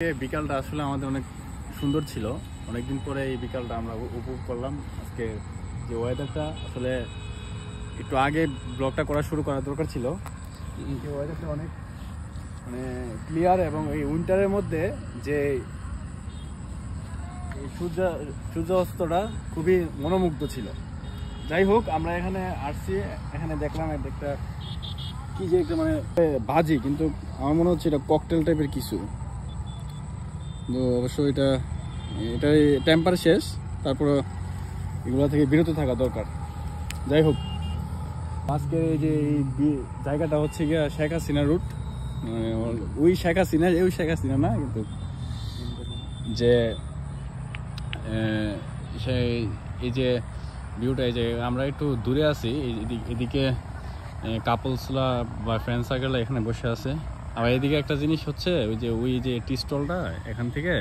বিকালটা আসলে আমাদের অনেক সুন্দর ছিল। অনেকদিন পরে এই বিকালটা আমরা উপভোগ করলাম। আজকে যে ওয়েদারটা আসলে একটু আগে ব্লগটা করা শুরু করা দরকার ছিল। এই ওয়েদারটা অনেক মানে ক্লিয়ার এবং এই উইন্টারের মধ্যে যে সূর্য অস্তটা খুবই মনোমুগ্ধ ছিল। যাই হোক, আমরা এখানে আসছি, এখানে দেখলাম একটা কি যে একটা মানে ভাজি, কিন্তু আমার মনে হচ্ছে এটা ককটেল টাইপের কিছু। তো অবশ্য এটাই টেম্পার শেষ, তারপর এগুলো থেকে বিরত থাকা দরকার। যাই হোক, আজকের এই যে এই জায়গাটা হচ্ছে গিয়া শেখ হাসিনা রুট, মানে ওই শেখ হাসিনা না, কিন্তু যে সেই এই যে ভিউটা, এই যে আমরা একটু দূরে আছি, এদিকে কাপলসরা বা ফ্রেন্ড সার্কেলরা এখানে বসে আছে। আবার এদিকে একটা জিনিস হচ্ছে ওই যে টি স্টলটা, এখান থেকে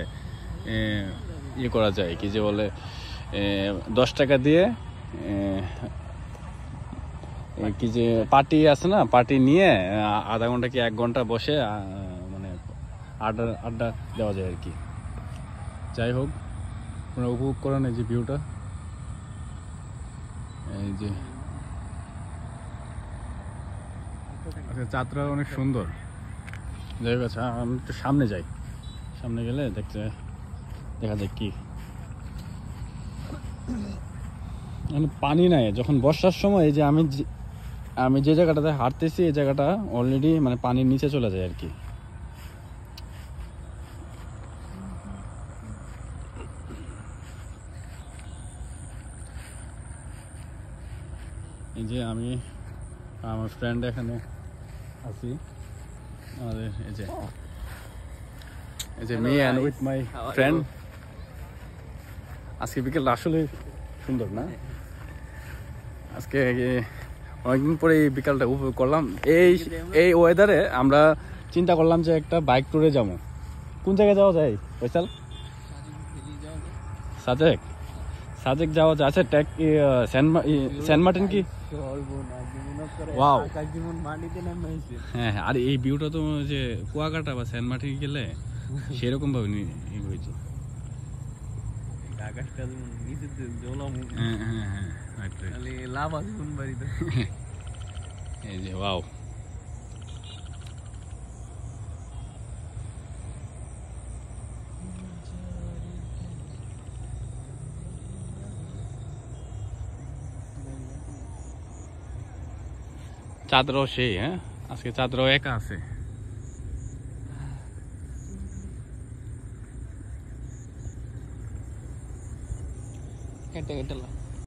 ইয়ে করা যায়, কি যে বলে 10 টাকা দিয়ে কি যে পার্টি আছে না, পার্টি নিয়ে আধা ঘন্টা কি 1 ঘন্টা বসে মানে আড্ডা দেওয়া যায় আর কি। যাই হোক, আপনারা উপভোগ করেন এই যে ভিউটা, এই যে চাঁদটা অনেক সুন্দর। যাই হোক, আচ্ছা আমি একটু সামনে যাই, সামনে গেলে দেখা যায় কি পানি নাই। যখন বর্ষার সময় এই যে আমি যে জায়গাটাতে হাঁটতেছি, এই জায়গাটা অলরেডি মানে পানির নিচে চলে যায় আর কি। এই যে আমি আমার ফ্রেন্ড এখানে আছি, আমাদের এই যে me and with my friend. আজকে বিকেলটা আসলে সুন্দর না? আজকে অনেকদিন পরে এই বিকালটা উপভোগ করলাম। এই ওয়েদারে আমরা চিন্তা করলাম যে একটা বাইক ট্যুরে যাবো। কোন জায়গায় যাওয়া যায় ফয়সাল? সাজেক যাওয়া যায়। আচ্ছা, সেন্ট মার্টিন কি? ওয়াও, হ্যাঁ। আর এই ভিউটা তো যে কুয়াকাটা বা সেন্ট মার্টিন গেলে সেরকম ভাবে হয়েছে। এই যে ওয়াও, চাঁদরাও সেই, হ্যাঁ আজকে চাঁদরাও একা আছে।